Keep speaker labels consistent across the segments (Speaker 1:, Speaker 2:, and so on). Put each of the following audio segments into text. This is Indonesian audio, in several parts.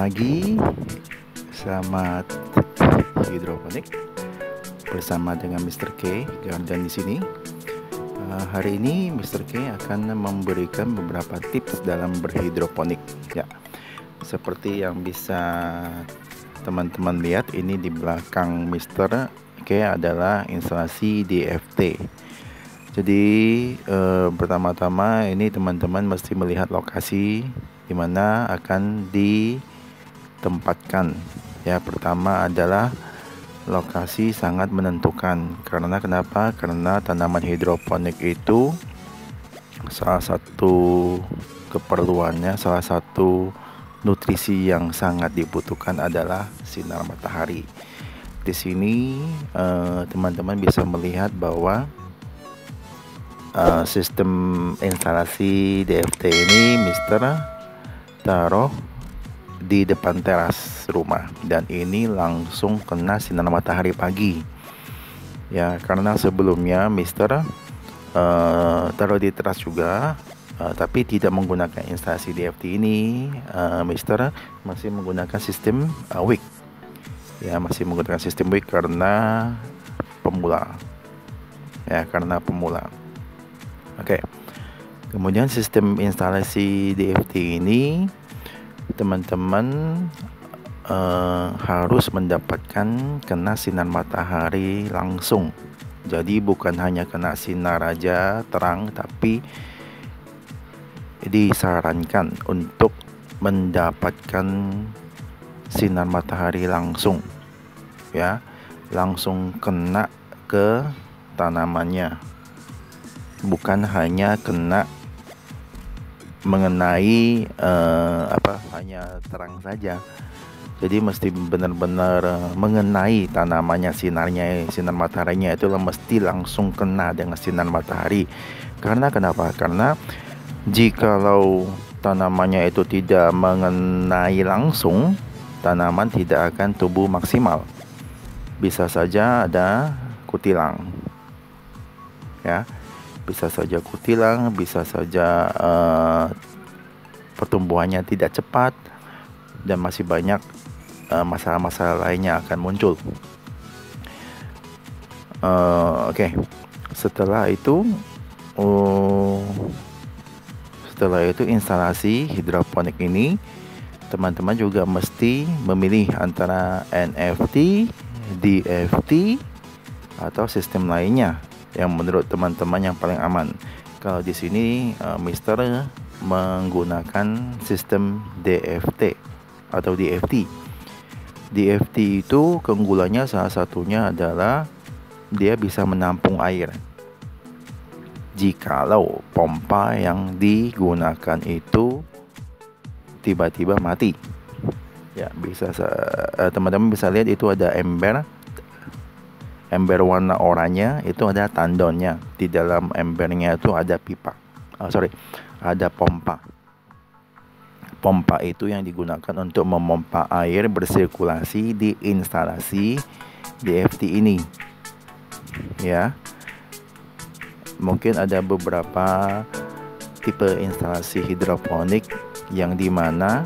Speaker 1: pagi, selamat hidroponik bersama dengan Mr. K Garden di sini. Hari ini Mr. K akan memberikan beberapa tips dalam berhidroponik. Ya, seperti yang bisa teman-teman lihat, ini di belakang Mr. K adalah instalasi DFT. Jadi pertama-tama ini teman-teman mesti melihat lokasi di mana akan ditempatkan. Ya, pertama adalah lokasi sangat menentukan. Karena kenapa? Karena tanaman hidroponik itu salah satu keperluannya, salah satu nutrisi yang sangat dibutuhkan adalah sinar matahari. Di sini teman-teman bisa melihat bahwa sistem instalasi DFT ini Mister taruh di depan teras rumah, dan ini langsung kena sinar matahari pagi. Ya, karena sebelumnya Mister taruh di teras juga, tapi tidak menggunakan instalasi DFT ini. Mister masih menggunakan sistem wick. Ya, masih menggunakan sistem wick karena pemula. Ya, karena pemula. Oke. Kemudian sistem instalasi DFT ini teman-teman harus mendapatkan kena sinar matahari langsung. Jadi bukan hanya kena sinar aja terang, tapi disarankan untuk mendapatkan sinar matahari langsung. Ya, langsung kena ke tanamannya. Bukan hanya kena mengenai hanya terang saja. Jadi mesti benar-benar mengenai tanamannya, sinar mataharinya itu mesti langsung kena dengan sinar matahari. Karena kenapa? Karena jikalau tanamannya itu tidak mengenai langsung, tanaman tidak akan tumbuh maksimal. Bisa saja ada kutilang. Ya. Bisa saja kutilang, bisa saja pertumbuhannya tidak cepat, dan masih banyak masalah-masalah lainnya akan muncul. Oke. Setelah itu instalasi hidroponik ini teman-teman juga mesti memilih antara NFT, DFT, atau sistem lainnya yang menurut teman-teman yang paling aman. Kalau di sini Mister menggunakan sistem DFT atau DFT. DFT itu keunggulannya salah satunya adalah dia bisa menampung air. Jikalau pompa yang digunakan itu tiba-tiba mati. Ya, bisa teman-teman bisa lihat itu ada ember warna oranye, itu ada tandonnya. Di dalam embernya itu ada pipa. Ada pompa. Pompa itu yang digunakan untuk memompa air bersirkulasi di instalasi DFT ini. Ya. Mungkin ada beberapa tipe instalasi hidroponik yang dimana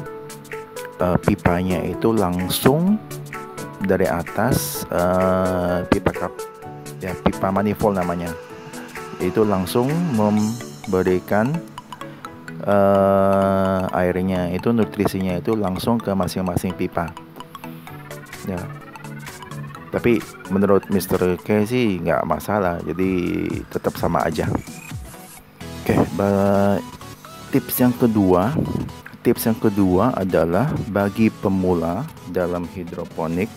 Speaker 1: pipanya itu langsung dari atas, pipa manifold namanya, itu langsung memberikan airnya, itu nutrisinya itu langsung ke masing-masing pipa. Ya, tapi menurut Mr. K sih nggak masalah, jadi tetap sama aja. Oke, tips yang kedua adalah bagi pemula dalam hidroponik.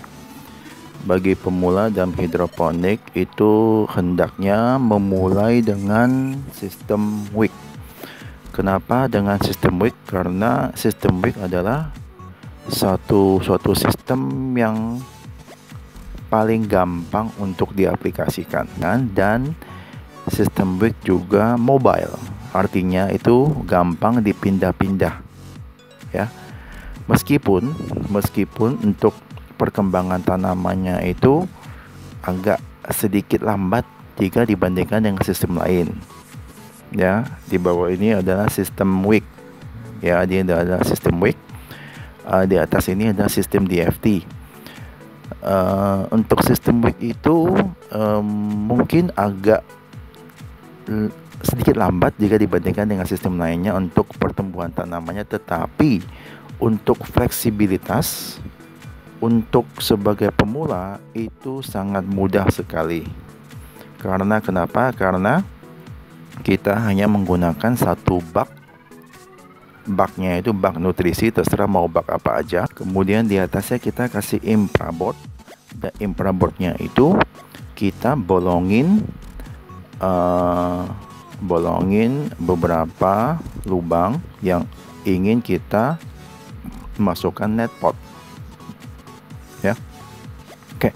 Speaker 1: Bagi pemula dalam hidroponik itu hendaknya memulai dengan sistem wick. Kenapa dengan sistem wick? Karena sistem wick adalah suatu sistem yang paling gampang untuk diaplikasikan, dan sistem wick juga mobile. Artinya itu gampang dipindah-pindah. Ya. Meskipun untuk perkembangan tanamannya itu agak sedikit lambat jika dibandingkan dengan sistem lain. Ya, di bawah ini adalah sistem wick. Ya, dia adalah sistem wick. Di atas ini ada sistem DFT. Untuk sistem week itu mungkin agak sedikit lambat jika dibandingkan dengan sistem lainnya untuk pertumbuhan tanamannya, tetapi untuk fleksibilitas untuk sebagai pemula itu sangat mudah sekali. Karena kenapa? Karena kita hanya menggunakan satu bak. Baknya itu bak nutrisi, terserah mau bak apa aja. Kemudian di atasnya kita kasih infraboard, dan infraboardnya itu kita bolongin beberapa lubang yang ingin kita masukkan net pot, ya. Oke.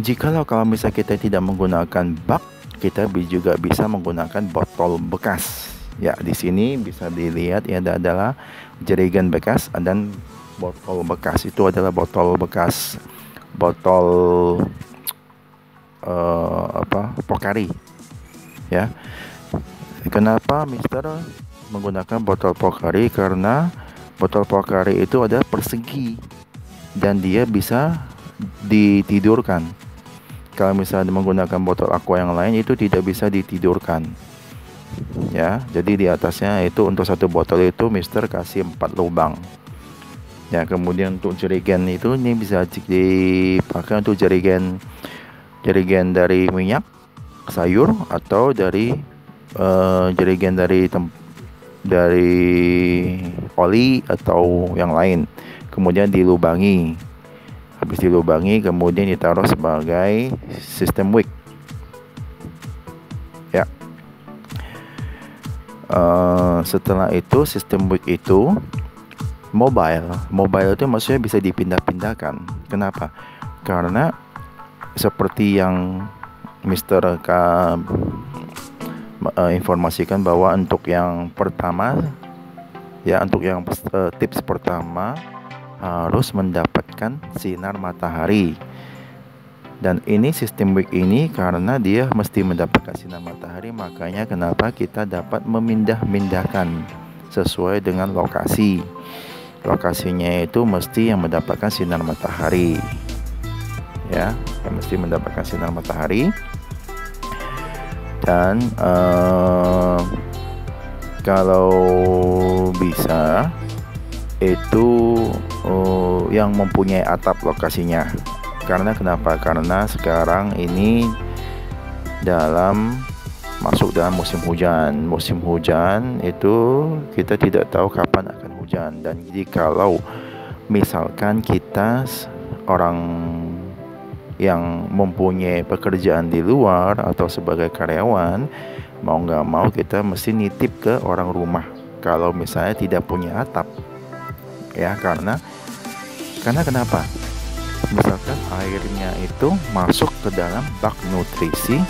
Speaker 1: Jikalau kalau misalnya kita tidak menggunakan bak, kita juga bisa menggunakan botol bekas. Ya, di sini bisa dilihat ya, adalah jerigen bekas dan botol bekas. Itu adalah botol bekas, botol Pocari. Ya. Kenapa Mister menggunakan botol Pocari? Karena botol Pocari itu ada persegi dan dia bisa ditidurkan. Kalau misalnya menggunakan botol aqua yang lain itu tidak bisa ditidurkan. Ya, jadi di atasnya itu untuk satu botol itu Mister kasih 4 lubang. Ya, kemudian untuk jerigen itu ini bisa dipakai untuk jerigen dari minyak sayur atau dari jerigen dari oli atau yang lain. Kemudian dilubangi. Habis dilubangi kemudian ditaruh sebagai sistem wick. Ya. Setelah itu sistem wick itu mobile itu maksudnya bisa dipindah-pindahkan. Kenapa? Karena seperti yang Mister informasikan bahwa untuk yang pertama ya, untuk yang tips pertama harus mendapatkan sinar matahari. Dan ini sistem wick ini karena dia mesti mendapatkan sinar matahari, makanya kenapa kita dapat memindahkan sesuai dengan lokasi. Lokasinya itu mesti yang mendapatkan sinar matahari. Ya, yang mesti mendapatkan sinar matahari. Dan kalau bisa itu yang mempunyai atap lokasinya. Karena kenapa? Karena sekarang ini masuk dalam musim hujan. Musim hujan itu kita tidak tahu kapan akan hujan. Dan jikalau misalkan kita orang yang mempunyai pekerjaan di luar atau sebagai karyawan, mau nggak mau kita mesti nitip ke orang rumah kalau misalnya tidak punya atap. Ya, karena kenapa? Misalkan airnya itu masuk ke dalam bak nutrisi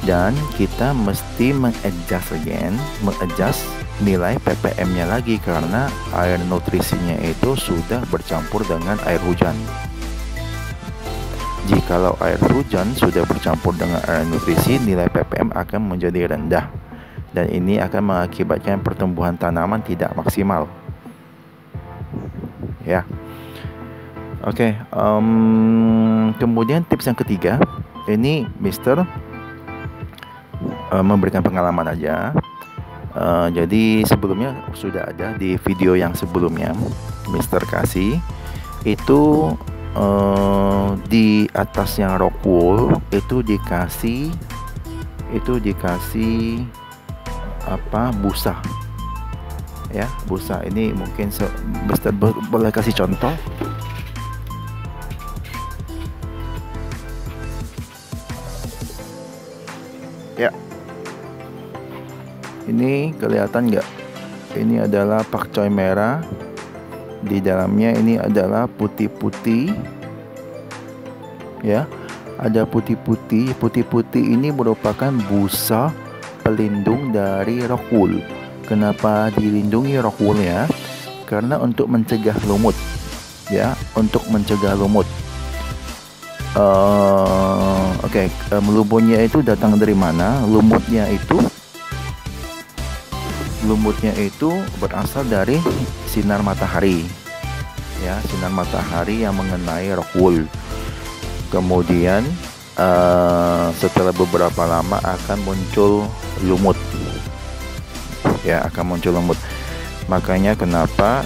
Speaker 1: dan kita mesti mengadjust nilai ppm-nya lagi karena air nutrisinya itu sudah bercampur dengan air hujan. Jikalau air hujan sudah bercampur dengan air nutrisi, nilai ppm akan menjadi rendah dan ini akan mengakibatkan pertumbuhan tanaman tidak maksimal. Ya. Oke, kemudian tips yang ketiga, ini Mister memberikan pengalaman aja. Jadi sebelumnya sudah ada di video yang sebelumnya, Mister kasih itu di atasnya rock wool itu dikasih busa. Ya, busa ini mungkin Mister boleh kasih contoh. Ya, ini kelihatan nggak? Ini adalah pakcoy merah. Di dalamnya ini adalah putih-putih. Ya, ada putih-putih. Putih-putih ini merupakan busa pelindung dari rock wool. Kenapa dilindungi rock wool ya? Karena untuk mencegah lumut. Ya, untuk mencegah lumut. Lumutnya itu datang dari mana? Lumutnya itu lumutnya itu berasal dari sinar matahari, ya, sinar matahari yang mengenai rock wool. Kemudian setelah beberapa lama akan muncul lumut, ya, akan muncul lumut. Makanya kenapa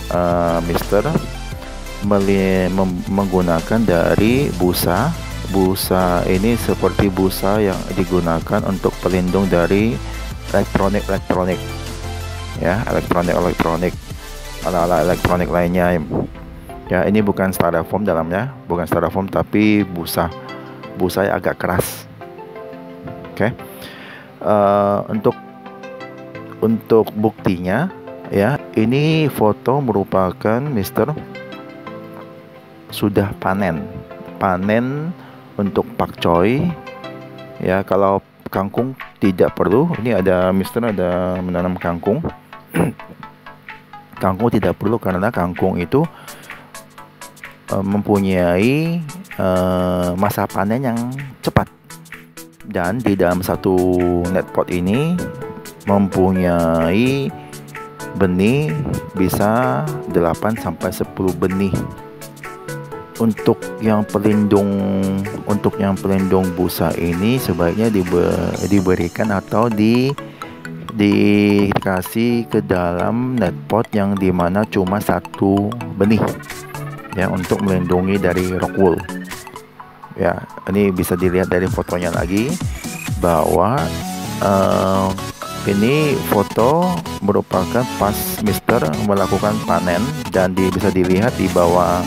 Speaker 1: Mister menggunakan dari busa. Busa ini seperti busa yang digunakan untuk pelindung dari elektronik, ya, elektronik, ala-ala elektronik lainnya. Ya, ini bukan styrofoam dalamnya, bukan styrofoam tapi busa yang agak keras. Oke. Untuk buktinya, ya, ini foto merupakan Mister sudah panen untuk pakcoy, ya. Kalau kangkung tidak perlu. Ini ada Mister ada menanam kangkung. Kangkung tidak perlu karena kangkung itu mempunyai masa panen yang cepat, dan di dalam satu net pot ini mempunyai benih bisa 8 sampai 10 benih. Untuk yang pelindung busa ini sebaiknya diberikan atau dikasih ke dalam net pot yang dimana cuma 1 benih, ya, untuk melindungi dari rock wool. Ya, ini bisa dilihat dari fotonya lagi bahwa ini foto merupakan pas Mister melakukan panen, dan bisa dilihat di bawah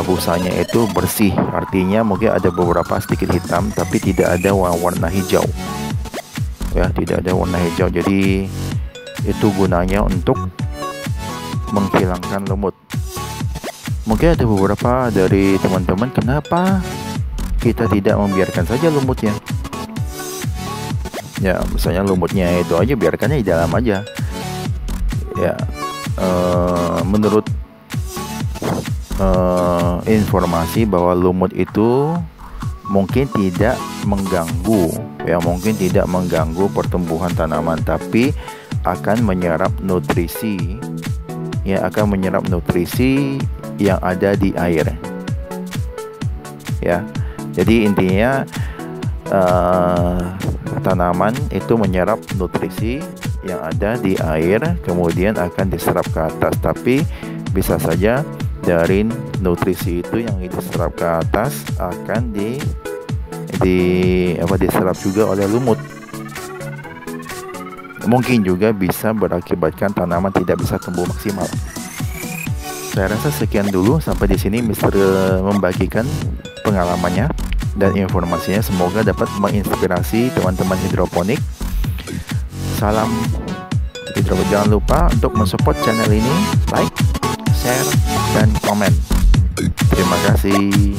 Speaker 1: busanya itu bersih. Artinya mungkin ada beberapa sedikit hitam tapi tidak ada warna hijau, ya, tidak ada warna hijau. Jadi itu gunanya untuk menghilangkan lumut. Mungkin ada beberapa dari teman-teman, kenapa kita tidak membiarkan saja lumutnya? Ya, misalnya lumutnya itu aja biarkannya di dalam aja. Ya, menurut informasi bahwa lumut itu mungkin tidak mengganggu, ya, mungkin tidak mengganggu pertumbuhan tanaman, tapi akan menyerap nutrisi, ya, akan menyerap nutrisi yang ada di air, ya. Jadi intinya tanaman itu menyerap nutrisi yang ada di air, kemudian akan diserap ke atas. Tapi bisa saja dari nutrisi itu yang diserap ke atas akan diserap juga oleh lumut. Mungkin juga bisa berakibatkan tanaman tidak bisa tumbuh maksimal. Saya rasa sekian dulu, sampai di sini Mister membagikan pengalamannya dan informasinya. Semoga dapat menginspirasi teman-teman hidroponik. Salam hidroponik. Jangan lupa untuk mensupport channel ini, like, share, dan komen. Terima kasih.